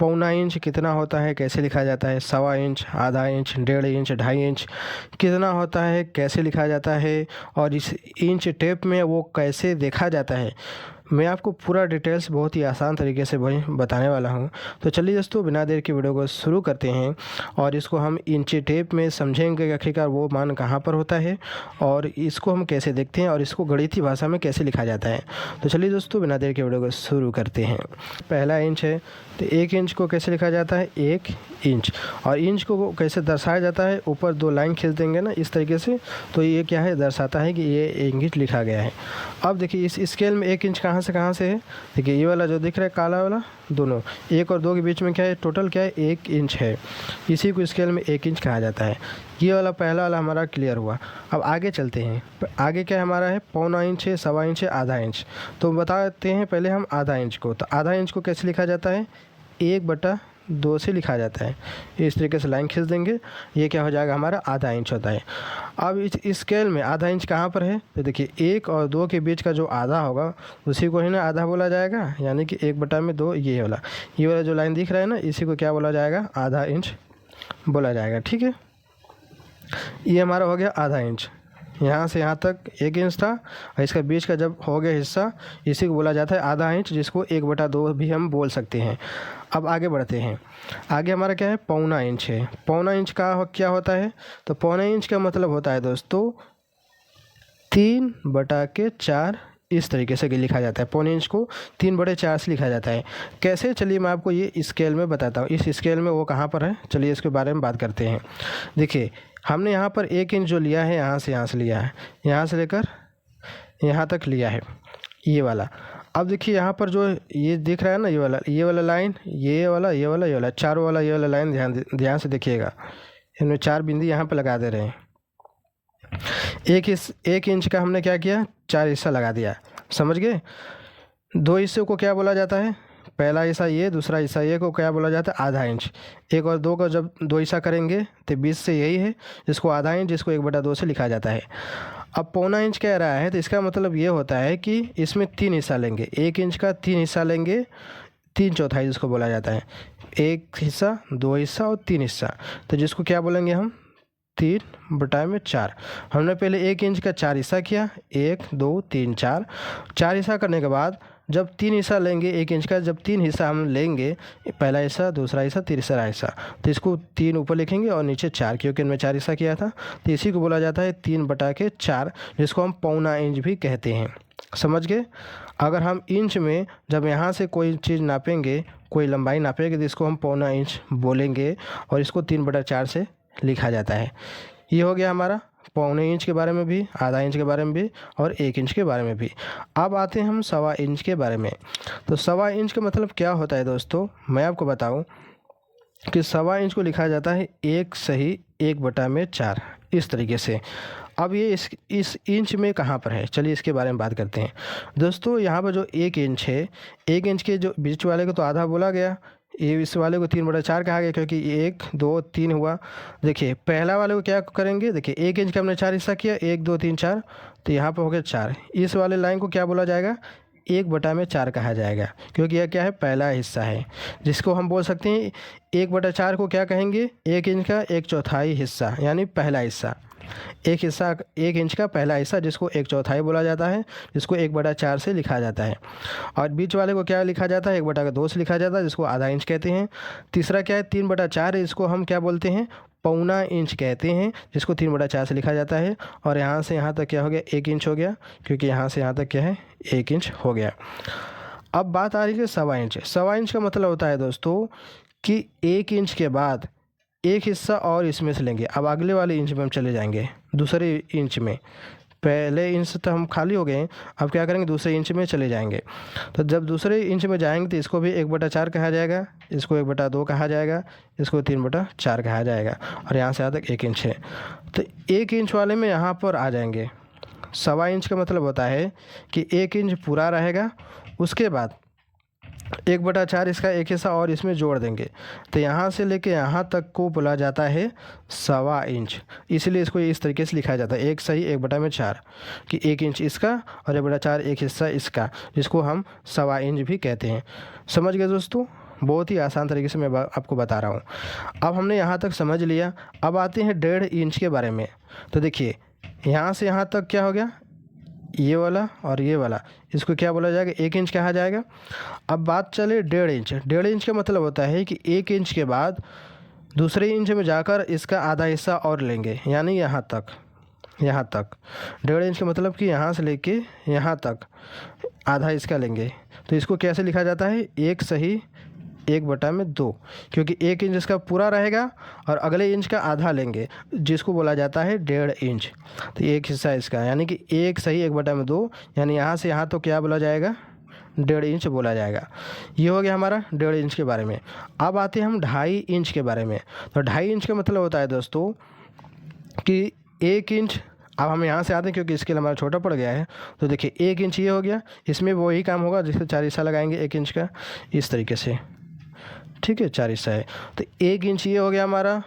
पौना इंच कितना होता है, कैसे लिखा जाता है, सवा इंच, आधा इंच, 1.5 इंच, 2.5 इंच कितना होता है, कैसे लिखा जाता है, और इस इंच टेप में वो कैसे देखा जाता है, मैं आपको पूरा डिटेल्स बहुत ही आसान तरीके से वही बताने वाला हूँ। तो चलिए दोस्तों, बिना देर के वीडियो को शुरू करते हैं और इसको हम इंची टेप में समझेंगे कि आखिरकार वो मान कहाँ पर होता है और इसको हम कैसे देखते हैं और इसको गणितीय भाषा में कैसे लिखा जाता है। तो चलिए दोस्तों, बिना देर के वीडियो को शुरू करते हैं। पहला इंच है, तो 1 इंच को कैसे लिखा जाता है, 1 इंच। और इंच को कैसे दर्शाया जाता है, ऊपर 2 लाइन खींच देंगे ना इस तरीके से, तो ये क्या है, दर्शाता है कि ये 1 इंच लिखा गया है। अब देखिए इस स्केल में 1 इंच कहाँ से है, देखिए ये वाला जो दिख रहा है काला वाला, दोनों 1 और 2 के बीच में क्या है, टोटल क्या है, 1 इंच है। इसी को स्केल में 1 इंच कहा जाता है। ये वाला पहला वाला हमारा क्लियर हुआ। अब आगे चलते हैं। आगे क्या हमारा है, पौना इंच है, सवा इंच है, आधा इंच। तो बताते हैं पहले हम आधा इंच को। तो आधा इंच को कैसे लिखा जाता है, 1/2 से लिखा जाता है। इस तरीके से लाइन खींच देंगे, ये क्या हो जाएगा, हमारा आधा इंच होता है। अब इस स्केल में आधा इंच कहाँ पर है, तो देखिए 1 और 2 के बीच का जो आधा होगा उसी को ही ना आधा बोला जाएगा, यानी कि 1/2 ये वाला जो लाइन दिख रहा है ना, इसी को क्या बोला जाएगा, आधा इंच बोला जाएगा। ठीक है, ये हमारा हो गया आधा इंच। यहाँ से यहाँ तक 1 इंच था और इसका बीच का जब हो गया हिस्सा, इसी को बोला जाता है आधा इंच, जिसको 1/2 भी हम बोल सकते हैं। अब आगे बढ़ते हैं। आगे हमारा क्या है, पौना इंच है। पौना इंच का क्या होता है, तो पौना इंच का मतलब होता है दोस्तों 3/4। इस तरीके से लिखा जाता है, पौने इंच को 3/4 से लिखा जाता है। कैसे, चलिए मैं आपको ये स्केल में बताता हूँ। इस स्केल में वो कहाँ पर है, चलिए इसके बारे में बात करते हैं। देखिए हमने यहाँ पर 1 इंच जो लिया है, यहाँ से लिया है, यहाँ से लेकर यहाँ तक लिया है, ये वाला। अब देखिए यहाँ पर जो ये दिख रहा है ना, ये वाला लाइन, ये वाला चारों वाला ये वाला लाइन ध्यान से देखिएगा। इनमें 4 बिंदी यहाँ पर लगा दे रहे हैं। 1 इंच का हमने क्या किया, 4 हिस्सा लगा दिया, समझ गए। 2 हिस्से को क्या बोला जाता है, पहला हिस्सा ये, दूसरा हिस्सा ये को क्या बोला जाता है, आधा इंच। 1 और 2 का जब 2 हिस्सा करेंगे तो 20 से यही है, जिसको आधा इंच, जिसको 1/2 से लिखा जाता है। अब पौना इंच कह रहा है, तो इसका मतलब ये होता है कि इसमें 3 हिस्सा लेंगे। 1 इंच का 3 हिस्सा लेंगे, 3/4 जिसको बोला जाता है। 1 हिस्सा, 2 हिस्सा और 3 हिस्सा, तो जिसको क्या बोलेंगे हम, 3/4। हमने पहले 1 इंच का 4 हिस्सा किया, 1 2 3 4। 4 हिस्सा करने के बाद जब 3 हिस्सा लेंगे 1 इंच का, जब 3 हिस्सा हम लेंगे, पहला हिस्सा, दूसरा हिस्सा, तीसरा हिस्सा, तो इसको 3 ऊपर लिखेंगे और नीचे 4, क्योंकि इनमें 4 हिस्सा किया था, तो इसी को बोला जाता है 3/4, जिसको हम पौना इंच भी कहते हैं। समझ गए। अगर हम इंच में जब यहाँ से कोई चीज़ नापेंगे, कोई लंबाई नापेंगे, तो इसको हम पौना इंच बोलेंगे और इसको 3/4 से लिखा जाता है। ये हो गया हमारा पौने इंच के बारे में भी, आधा इंच के बारे में भी और 1 इंच के बारे में भी। अब आते हैं हम सवा इंच के बारे में। तो सवा इंच का मतलब क्या होता है दोस्तों, मैं आपको बताऊं कि सवा इंच को लिखा जाता है 1 सही 1/4, इस तरीके से। अब ये इस इंच में कहाँ पर है, चलिए इसके बारे में बात करते हैं दोस्तों। यहाँ पर जो 1 इंच है, 1 इंच के जो बीच वाले को तो आधा बोला गया, ये इस वाले को 3/4 कहा गया, क्योंकि 1 2 3 हुआ। देखिए पहला वाले को क्या करेंगे, देखिए 1 इंच का हमने 4 हिस्सा किया, 1 2 3 4, तो यहाँ पर हो गया 4। इस वाले लाइन को क्या बोला जाएगा, 1/4 कहा जाएगा, क्योंकि यह क्या है, पहला हिस्सा है, जिसको हम बोल सकते हैं 1/4 को क्या कहेंगे, 1 इंच का 1/4 हिस्सा, यानी पहला हिस्सा। 1 इंच का पहला हिस्सा, जिसको 1/4 बोला जाता है, जिसको 1/4 से लिखा जाता है। और बीच वाले को क्या लिखा जाता है, 1/2 से लिखा जाता है, जिसको आधा इंच कहते हैं। तीसरा क्या है, 3/4 है, इसको हम क्या बोलते हैं, पौना इंच कहते हैं, जिसको 3/4 से लिखा जाता है। और यहाँ से यहाँ तक क्या हो गया, 1 इंच हो गया, क्योंकि यहाँ से यहाँ तक क्या है, 1 इंच हो गया। अब बात आ रही है सवा इंच। सवा इंच का मतलब होता है दोस्तों कि 1 इंच के बाद एक हिस्सा और इसमें से लेंगे। अब अगले वाले इंच में हम चले जाएंगे, दूसरे इंच में। पहले इंच तो हम खाली हो गए, अब क्या करेंगे, दूसरे इंच में चले जाएंगे। तो जब दूसरे इंच में जाएंगे तो इसको भी 1/4 कहा जाएगा, इसको 1/2 कहा जाएगा, इसको 3/4 कहा जाएगा। और यहाँ से यहाँ तक 1 इंच है, तो 1 इंच वाले में यहाँ पर आ जाएंगे। सवा इंच का मतलब होता है कि 1 इंच पूरा रहेगा, उसके बाद 1/4 इसका एक हिस्सा और इसमें जोड़ देंगे, तो यहाँ से लेके यहाँ तक को बोला जाता है सवा इंच। इसलिए इसको इस तरीके से लिखा जाता है 1 सही 1/4, कि 1 इंच इसका और 1/4 एक हिस्सा इसका, जिसको हम सवा इंच भी कहते हैं। समझ गए दोस्तों। बहुत ही आसान तरीके से मैं आपको बता रहा हूँ। अब हमने यहाँ तक समझ लिया। अब आते हैं 1.5 इंच के बारे में। तो देखिए यहाँ से यहाँ तक क्या हो गया, ये वाला और ये वाला, इसको क्या बोला जाएगा, 1 इंच कहा जाएगा। अब बात चले 1.5 इंच। 1.5 इंच का मतलब होता है कि 1 इंच के बाद दूसरे इंच में जाकर इसका आधा हिस्सा और लेंगे, यानी यहाँ तक, यहाँ तक 1.5 इंच का मतलब कि यहाँ से लेके यहाँ तक आधा इसका लेंगे। तो इसको कैसे लिखा जाता है, 1 सही 1/2, क्योंकि 1 इंच इसका पूरा रहेगा और अगले इंच का आधा लेंगे, जिसको बोला जाता है 1.5 इंच। तो एक हिस्सा इसका, यानी कि 1 सही 1/2, यानी यहाँ से यहाँ तो क्या बोला जाएगा, 1.5 इंच बोला जाएगा। ये हो गया हमारा 1.5 इंच के बारे में। अब आते हैं हम 2.5 इंच के बारे में। तो 2.5 इंच का मतलब होता है दोस्तों कि 1 इंच, अब हम यहाँ से आते हैं क्योंकि स्केल हमारा छोटा पड़ गया है। तो देखिए 1 इंच ये हो गया, इसमें वही काम होगा जिससे 4 हिस्सा लगाएंगे 1 इंच का, इस तरीके से, ठीक है, 4 हिस्सा है। तो 1 इंच ये हो गया हमारा,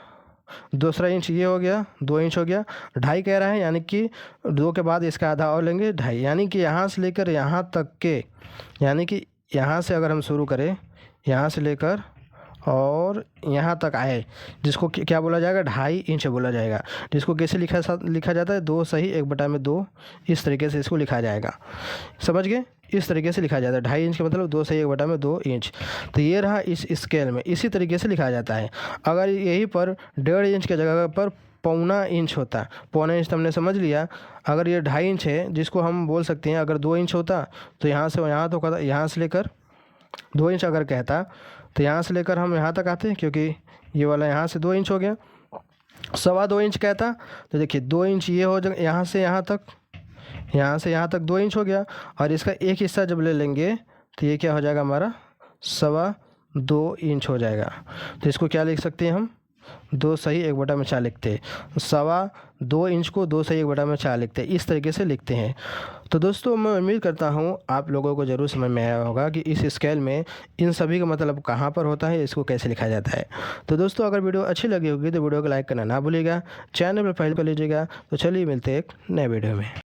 दूसरा इंच ये हो गया, 2 इंच हो गया। 2.5 कह रहा है, यानी कि 2 के बाद इसका आधा और लेंगे 2.5, यानी कि यहाँ से लेकर यहाँ तक के, यानी कि यहाँ से अगर हम शुरू करें, यहाँ से लेकर और यहाँ तक आए, जिसको क्या बोला जाएगा, 2.5 इंच बोला जाएगा। जिसको कैसे लिखा जाता है, 2 सही 1/2, इस तरीके से इसको लिखा जाएगा। समझ गए, इस तरीके से लिखा जाता है। 2.5 इंच का मतलब 2 सही 1/2 इंच। तो ये रहा इस स्केल में, इसी तरीके से लिखा जाता है। अगर यहीं पर 1.5 इंच की जगह पर 1.25 इंच होता, 1.25 इंच तो हमने समझ लिया। अगर ये 2.5 इंच है, जिसको हम बोल सकते हैं, अगर 2 इंच होता तो यहाँ से यहाँ तो कहता, यहाँ से लेकर 2 इंच अगर कहता तो यहाँ से लेकर हम यहाँ तक आते, क्योंकि ये वाला यहाँ से 2 इंच हो गया। 2.25 इंच कहता तो देखिए 2 इंच ये हो जाएगा, यहाँ से यहाँ तक, यहाँ से यहाँ तक 2 इंच हो गया। और इसका एक हिस्सा जब ले लेंगे तो ये क्या हो जाएगा हमारा, 2.25 इंच हो जाएगा। तो इसको क्या लिख सकते हैं हम, 2 सही 1/4 लिखते हैं। 2.25 इंच को 2 सही 1/4 लिखते हैं, इस तरीके से लिखते हैं। तो दोस्तों मैं उम्मीद करता हूँ आप लोगों को ज़रूर समझ में आया होगा कि इस स्केल में इन सभी का मतलब कहाँ पर होता है, इसको कैसे लिखा जाता है। तो दोस्तों अगर वीडियो अच्छी लगी होगी तो वीडियो को लाइक करना ना भूलिएगा, चैनल पर पहले कर लीजिएगा। तो चलिए मिलते हैं एक नए वीडियो में।